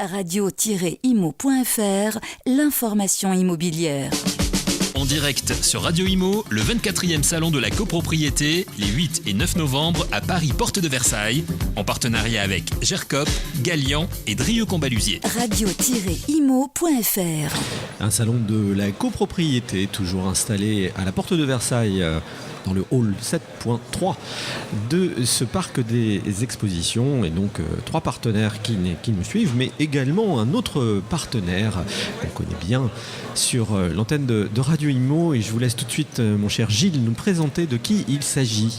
radio-imo.fr, l'information immobilière. En direct sur Radio Imo, le 24e salon de la copropriété, les 8 et 9 novembre à Paris, porte de Versailles, en partenariat avec GERCOP, Gallian et Drieux-Combalusier. radio-imo.fr. Un salon de la copropriété, toujours installé à la porte de Versailles, dans le hall 7.3 de ce parc des expositions. Et donc 3 partenaires qui nous suivent, mais également un autre partenaire qu'on connaît bien sur l'antenne de Radio Imo. Et je vous laisse tout de suite, mon cher Gilles, nous présenter de qui il s'agit.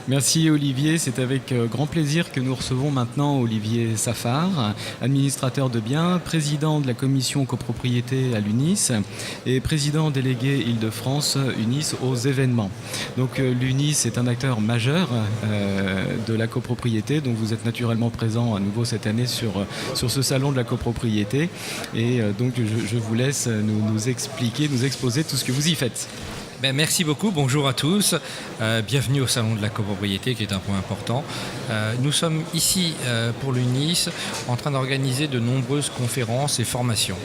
Merci Olivier, c'est avec grand plaisir que nous recevons maintenant Olivier Safar, administrateur de biens, président de la commission copropriété à l'UNIS et président délégué Île-de-France UNIS aux événements. Donc l'UNIS est un acteur majeur de la copropriété, donc vous êtes naturellement présent à nouveau cette année sur ce salon de la copropriété, et donc je vous laisse nous expliquer, nous exposer tout ce que vous y faites. Merci beaucoup, bonjour à tous, bienvenue au Salon de la copropriété qui est un point important. Nous sommes ici pour l'UNIS en train d'organiser de nombreuses conférences et formations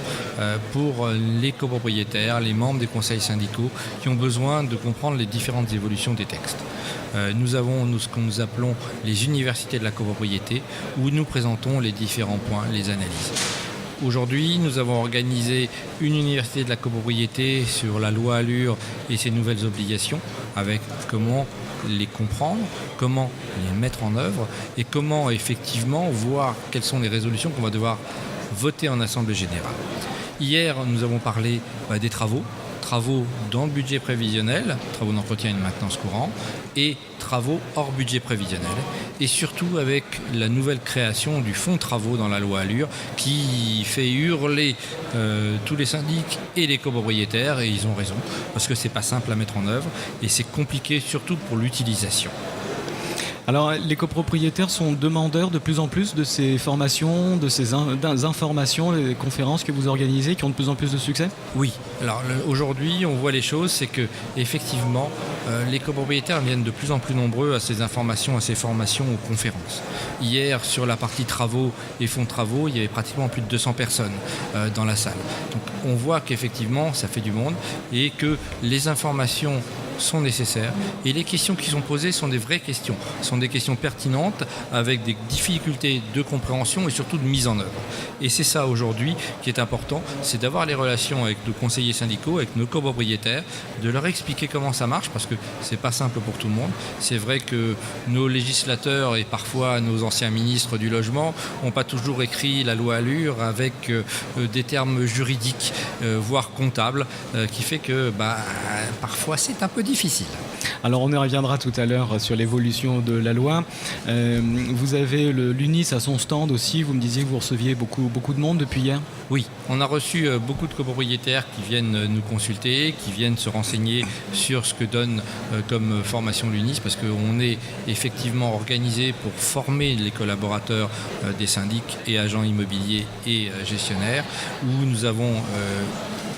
pour les copropriétaires, les membres des conseils syndicaux qui ont besoin de comprendre les différentes évolutions des textes. Nous avons ce que nous appelons les universités de la copropriété où nous présentons les différents points, les analyses. Aujourd'hui, nous avons organisé une université de la copropriété sur la loi Allure et ses nouvelles obligations, avec comment les comprendre, comment les mettre en œuvre et comment effectivement voir quelles sont les résolutions qu'on va devoir voter en Assemblée générale. Hier, nous avons parlé des travaux dans le budget prévisionnel, travaux d'entretien et de maintenance courant, et travaux hors budget prévisionnel. Et surtout avec la nouvelle création du fonds travaux dans la loi Allure qui fait hurler tous les syndics et les copropriétaires, et ils ont raison, parce que c'est pas simple à mettre en œuvre et c'est compliqué surtout pour l'utilisation. Alors, les copropriétaires sont demandeurs de plus en plus de ces formations, de ces informations, les conférences que vous organisez, qui ont de plus en plus de succès ? Oui. Alors, aujourd'hui, on voit les choses, c'est que effectivement, les copropriétaires viennent de plus en plus nombreux à ces informations, à ces formations, aux conférences. Hier, sur la partie travaux et fonds de travaux, il y avait pratiquement plus de 200 personnes dans la salle. Donc, on voit qu'effectivement, ça fait du monde et que les informations sont nécessaires et les questions qui sont posées sont des vraies questions, sont des questions pertinentes avec des difficultés de compréhension et surtout de mise en œuvre. Et c'est ça aujourd'hui qui est important, c'est d'avoir les relations avec nos conseillers syndicaux, avec nos copropriétaires, de leur expliquer comment ça marche parce que c'est pas simple pour tout le monde. C'est vrai que nos législateurs et parfois nos anciens ministres du logement n'ont pas toujours écrit la loi Allure avec des termes juridiques, voire comptables, qui fait que parfois c'est un peu difficile. Alors on y reviendra tout à l'heure sur l'évolution de la loi. Vous avez l'UNIS à son stand aussi, vous me disiez que vous receviez beaucoup de monde depuis hier ? Oui, on a reçu beaucoup de copropriétaires qui viennent nous consulter, qui viennent se renseigner sur ce que donne comme formation l'UNIS, parce qu'on est effectivement organisé pour former les collaborateurs des syndics et agents immobiliers et gestionnaires, où nous avons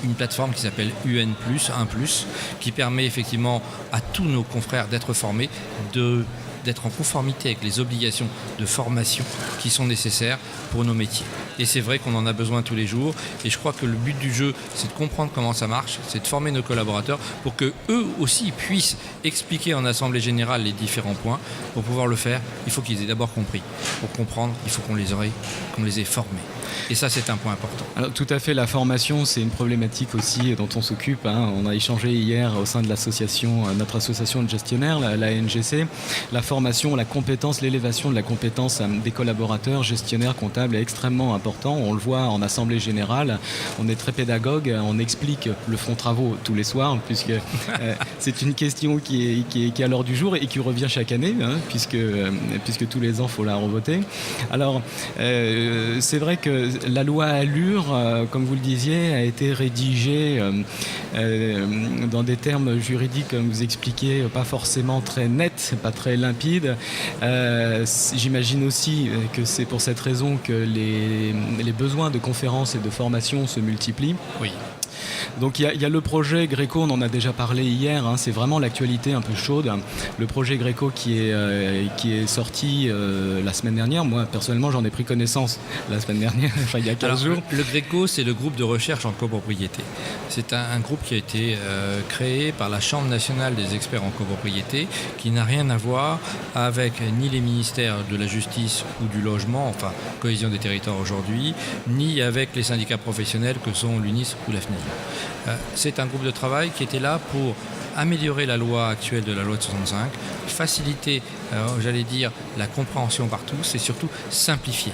une plateforme qui s'appelle UN+, 1+, qui permet effectivement à tous nos confrères d'être formés, d'être en conformité avec les obligations de formation qui sont nécessaires pour nos métiers. Et c'est vrai qu'on en a besoin tous les jours. Et je crois que le but du jeu, c'est de comprendre comment ça marche, c'est de former nos collaborateurs pour qu'eux aussi puissent expliquer en Assemblée générale les différents points. Pour pouvoir le faire, il faut qu'ils aient d'abord compris. Pour comprendre, il faut qu'on les ait formés. Et ça, c'est un point important. Alors, tout à fait, la formation, c'est une problématique aussi dont on s'occupe. On a échangé hier au sein de l'association, notre association de gestionnaires, la NGC. La formation, la compétence, l'élévation de la compétence des collaborateurs, gestionnaires, comptables est extrêmement important. On le voit en assemblée générale. On est très pédagogue. On explique le fonds travaux tous les soirs, puisque c'est une question qui est à l'ordre du jour et qui revient chaque année, puisque tous les ans, il faut la revoter. Alors, c'est vrai que la loi Allure, comme vous le disiez, a été rédigée dans des termes juridiques, comme vous expliquiez, pas forcément très nets, pas très limpides. J'imagine aussi que c'est pour cette raison que les besoins de conférences et de formations se multiplient. Oui. Donc il y a le projet Gréco, on en a déjà parlé hier, hein, c'est vraiment l'actualité un peu chaude. Le projet Gréco qui est sorti la semaine dernière. Moi personnellement j'en ai pris connaissance la semaine dernière, enfin il y a 15 jours. Le Gréco, c'est le groupe de recherche en copropriété. C'est un groupe qui a été créé par la Chambre nationale des experts en copropriété, qui n'a rien à voir avec ni les ministères de la justice ou du logement, enfin cohésion des territoires aujourd'hui, ni avec les syndicats professionnels que sont l'UNIS ou la FNIL. C'est un groupe de travail qui était là pour améliorer la loi actuelle de la loi de 65, faciliter, j'allais dire, la compréhension par tous et surtout simplifier.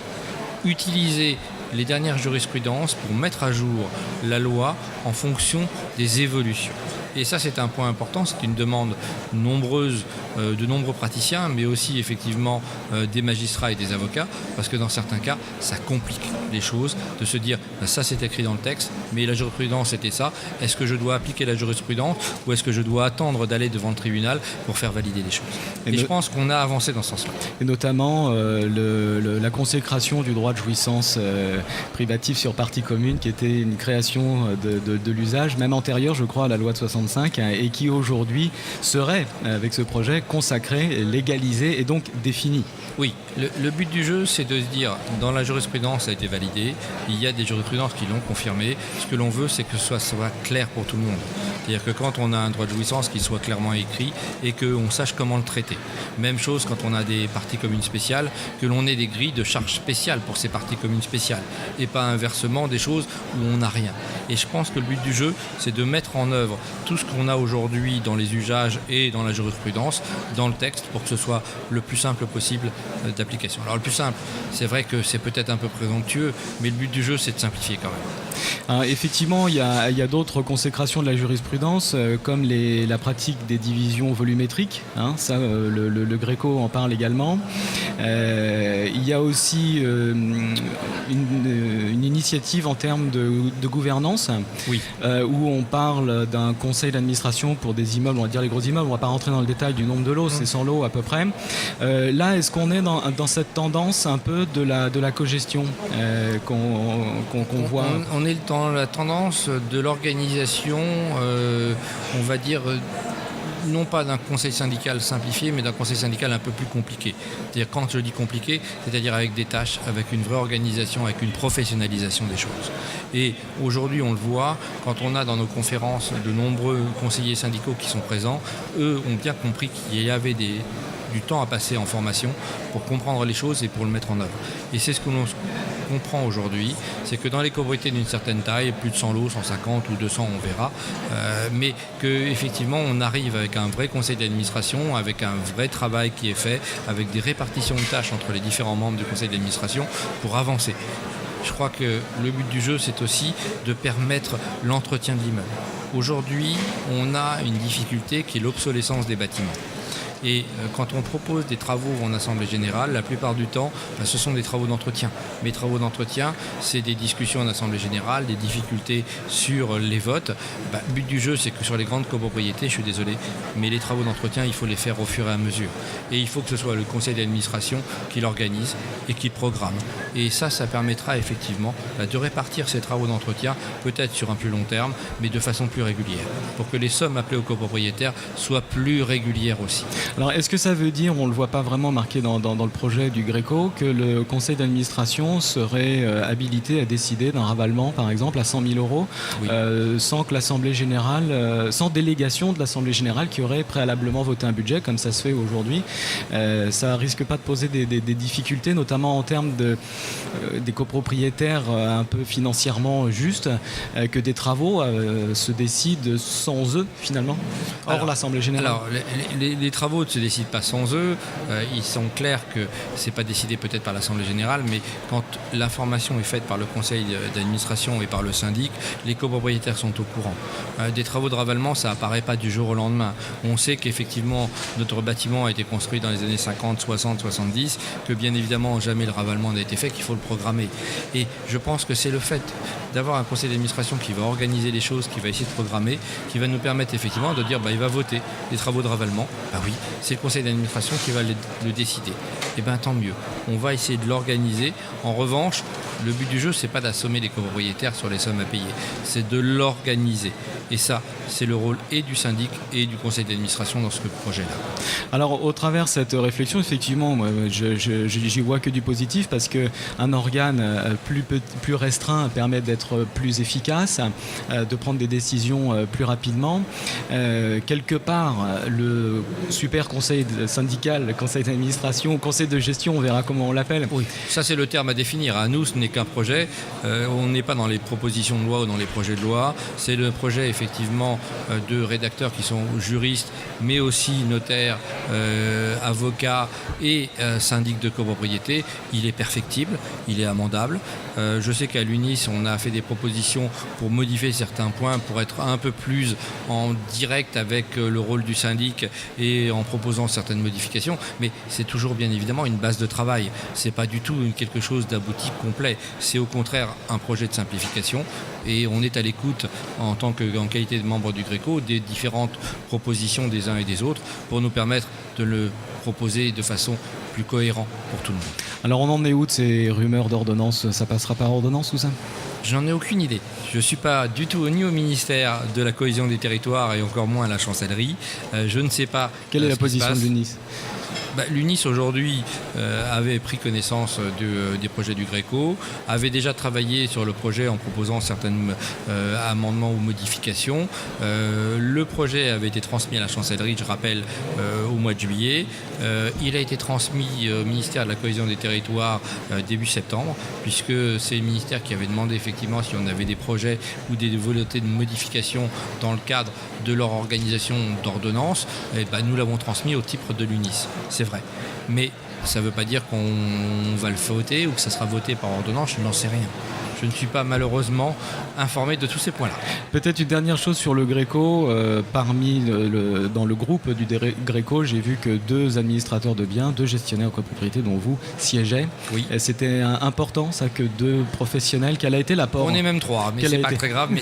Utiliser les dernières jurisprudences pour mettre à jour la loi en fonction des évolutions. Et ça, c'est un point important, c'est une demande nombreuse de nombreux praticiens, mais aussi effectivement des magistrats et des avocats, parce que dans certains cas, ça complique les choses de se dire ça c'est écrit dans le texte, mais la jurisprudence c'était ça. Est-ce que je dois appliquer la jurisprudence ou est-ce que je dois attendre d'aller devant le tribunal pour faire valider les choses? Et je pense qu'on a avancé dans ce sens-là. Et notamment la consécration du droit de jouissance privatif sur partie commune, qui était une création de l'usage, même antérieure, je crois, à la loi de 65, et qui aujourd'hui serait, avec ce projet, consacré, légalisé et donc défini. Oui, le but du jeu, c'est de se dire, dans la jurisprudence, ça a été validé, il y a des jurisprudences qui l'ont confirmé. Ce que l'on veut, c'est que ce soit clair pour tout le monde. C'est-à-dire que quand on a un droit de jouissance, qu'il soit clairement écrit et qu'on sache comment le traiter. Même chose quand on a des parties communes spéciales, que l'on ait des grilles de charges spéciales pour ces parties communes spéciales et pas inversement des choses où on n'a rien. Et je pense que le but du jeu, c'est de mettre en œuvre tout ce qu'on a aujourd'hui dans les usages et dans la jurisprudence, dans le texte, pour que ce soit le plus simple possible d'application. Alors le plus simple, c'est vrai que c'est peut-être un peu présomptueux, mais le but du jeu, c'est de simplifier quand même. Alors, effectivement, il y a d'autres consécrations de la jurisprudence, comme la pratique des divisions volumétriques. Hein, ça, le Gréco en parle également. Il y a aussi une initiative en termes de gouvernance, oui. Où on parle d'un conseil d'administration pour des immeubles, on va dire les gros immeubles, on ne va pas rentrer dans le détail du nombre de lots, c'est 100 lots à peu près. Là, est-ce qu'on est dans cette tendance un peu de la cogestion qu'on voit? On est dans la tendance de l'organisation, on va dire, non pas d'un conseil syndical simplifié, mais d'un conseil syndical un peu plus compliqué. C'est-à-dire, quand je dis compliqué, c'est-à-dire avec des tâches, avec une vraie organisation, avec une professionnalisation des choses. Et aujourd'hui, on le voit, quand on a dans nos conférences de nombreux conseillers syndicaux qui sont présents, eux ont bien compris qu'il y avait du temps à passer en formation pour comprendre les choses et pour le mettre en œuvre. Et c'est ce que l'on comprend aujourd'hui, c'est que dans les copropriétés d'une certaine taille, plus de 100 lots, 150 ou 200, on verra, mais qu'effectivement on arrive avec un vrai conseil d'administration, avec un vrai travail qui est fait, avec des répartitions de tâches entre les différents membres du conseil d'administration pour avancer. Je crois que le but du jeu, c'est aussi de permettre l'entretien de l'immeuble. Aujourd'hui, on a une difficulté qui est l'obsolescence des bâtiments. Et quand on propose des travaux en assemblée générale, la plupart du temps, ce sont des travaux d'entretien. Mais travaux d'entretien, c'est des discussions en assemblée générale, des difficultés sur les votes. Le but du jeu, c'est que sur les grandes copropriétés, je suis désolé, mais les travaux d'entretien, il faut les faire au fur et à mesure. Et il faut que ce soit le conseil d'administration qui l'organise et qui le programme. Et ça permettra effectivement de répartir ces travaux d'entretien, peut-être sur un plus long terme, mais de façon plus régulière, pour que les sommes appelées aux copropriétaires soient plus régulières aussi. Alors, est-ce que ça veut dire, on ne le voit pas vraiment marqué dans le projet du Gréco, que le conseil d'administration serait habilité à décider d'un ravalement, par exemple, à 100 000 euros, oui. Sans que l'Assemblée générale, sans délégation de l'Assemblée générale qui aurait préalablement voté un budget, comme ça se fait aujourd'hui? Ça risque pas de poser des difficultés, notamment en termes des copropriétaires un peu financièrement justes, que des travaux se décident sans eux, finalement, hors l'Assemblée générale? Alors, les travaux ne se décident pas sans eux. Ils sont clairs que ce n'est pas décidé peut-être par l'Assemblée générale, mais quand l'information est faite par le conseil d'administration et par le syndic, les copropriétaires sont au courant. Des travaux de ravalement, ça n'apparaît pas du jour au lendemain. On sait qu'effectivement, notre bâtiment a été construit dans les années 50, 60, 70, que bien évidemment, jamais le ravalement n'a été fait, qu'il faut le programmer. Et je pense que c'est le fait d'avoir un conseil d'administration qui va organiser les choses, qui va essayer de programmer, qui va nous permettre effectivement de dire il va voter les travaux de ravalement. Oui, c'est le conseil d'administration qui va le décider. Et tant mieux. On va essayer de l'organiser. En revanche, le but du jeu, c'est pas d'assommer les copropriétaires sur les sommes à payer, c'est de l'organiser. Et ça, c'est le rôle et du syndic et du conseil d'administration dans ce projet-là. Alors, au travers de cette réflexion, effectivement, moi, j'y vois que du positif parce qu'un organe plus restreint permet d'être plus efficace, de prendre des décisions plus rapidement. Quelque part, le super conseil syndical, le conseil d'administration, conseil de gestion, on verra comment on l'appelle. Oui, ça c'est le terme à définir. À nous, ce n'est qu'un projet. On n'est pas dans les propositions de loi ou dans les projets de loi. C'est le projet, effectivement, de rédacteurs qui sont juristes, mais aussi notaires, avocats et syndics de copropriété. Il est perfectible, il est amendable. Je sais qu'à l'UNIS, on a fait des propositions pour modifier certains points, pour être un peu plus en direct avec le rôle du syndic et en proposant certaines modifications. Mais c'est toujours bien évidemment une base de travail. C'est pas du tout quelque chose d'abouti complet. C'est au contraire un projet de simplification et on est à l'écoute en qualité de membre du GRECO des différentes propositions des uns et des autres pour nous permettre de le proposer de façon plus cohérente pour tout le monde. Alors on en est où de ces rumeurs d'ordonnance ? Ça passera par ordonnance ou ça ? J'en ai aucune idée. Je ne suis pas du tout ni au ministère de la cohésion des territoires et encore moins à la chancellerie. Je ne sais pas. Quelle est la position de l'UNIS ? L'UNIS aujourd'hui avait pris connaissance des projets du GRECO, avait déjà travaillé sur le projet en proposant certains amendements ou modifications. Le projet avait été transmis à la chancellerie, je rappelle, au mois de juillet. Il a été transmis au ministère de la cohésion des territoires début septembre, puisque c'est le ministère qui avait demandé effectivement si on avait des projets ou des volontés de modification dans le cadre de leur organisation d'ordonnance. Nous l'avons transmis au titre de l'UNIS. C'est vrai. Mais ça ne veut pas dire qu'on va le voter ou que ça sera voté par ordonnance, je n'en sais rien. Je ne suis pas malheureusement informé de tous ces points-là. Peut-être une dernière chose sur le GRECO. Dans le groupe du GRECO, j'ai vu que 2 administrateurs de biens, 2 gestionnaires de copropriété dont vous siégeaient. Oui. C'était important ça que 2 professionnels. Quel a été l'apport ? On est même 3, mais c'est pas très grave. Mais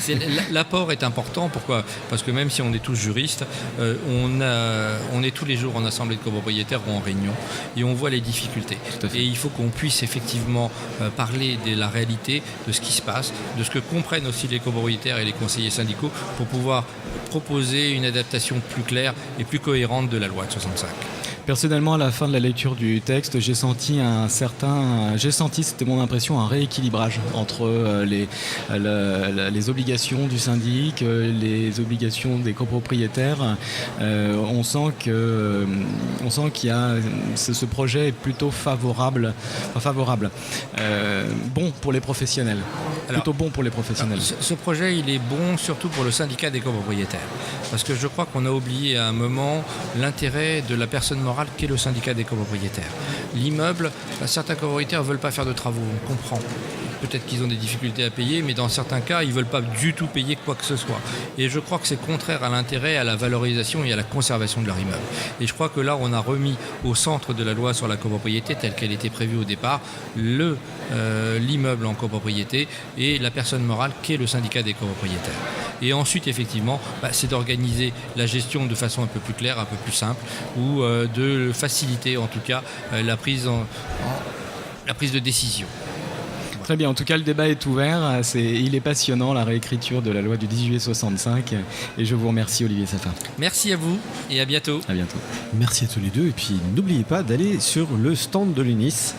l'apport est important. Pourquoi ? Parce que même si on est tous juristes, on est tous les jours en assemblée de copropriétaires ou en réunion et on voit les difficultés. Et il faut qu'on puisse effectivement parler de la réalité, de ce qui se passe, de ce que comprennent aussi les copropriétaires et les conseillers syndicaux pour pouvoir proposer une adaptation plus claire et plus cohérente de la loi de 65. Personnellement, à la fin de la lecture du texte, j'ai senti, c'était mon impression, un rééquilibrage entre les obligations du syndic, les obligations des copropriétaires. On sent qu'il y a ce projet est plutôt favorable, bon pour les professionnels. Plutôt bon pour les professionnels. Ce projet, il est bon surtout pour le syndicat des copropriétaires. Parce que je crois qu'on a oublié à un moment l'intérêt de la personne morale qu'est le syndicat des copropriétaires. L'immeuble, certains copropriétaires ne veulent pas faire de travaux, on comprend. Peut-être qu'ils ont des difficultés à payer, mais dans certains cas, ils ne veulent pas du tout payer quoi que ce soit. Et je crois que c'est contraire à l'intérêt, à la valorisation et à la conservation de leur immeuble. Et je crois que là, on a remis au centre de la loi sur la copropriété, telle qu'elle était prévue au départ, l'immeuble en copropriété et la personne morale qu'est le syndicat des copropriétaires. Et ensuite, effectivement, c'est d'organiser la gestion de façon un peu plus claire, un peu plus simple, ou de faciliter en tout cas la prise de décision. Très bien, en tout cas le débat est ouvert, il est passionnant, la réécriture de la loi du 10 juillet 65 et je vous remercie Olivier Safar. Merci à vous et à bientôt. À bientôt. Merci à tous les deux et puis n'oubliez pas d'aller sur le stand de l'UNIS.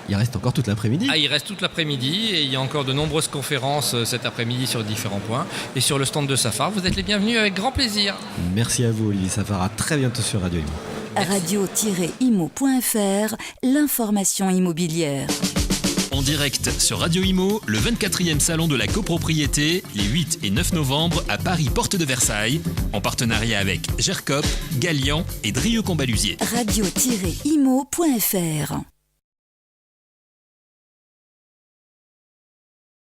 Il reste encore toute l'après-midi. Il reste toute l'après-midi et il y a encore de nombreuses conférences cet après-midi sur différents points. Et sur le stand de Safar, vous êtes les bienvenus avec grand plaisir. Merci à vous Olivier Safar, à très bientôt sur Radio Imo. Radio-imo.fr, l'information immobilière. En direct sur Radio Imo, le 24e salon de la copropriété, les 8 et 9 novembre à Paris, porte de Versailles, en partenariat avec GERCOP, Gallian et Drieux-Combalusier. Radio-imo.fr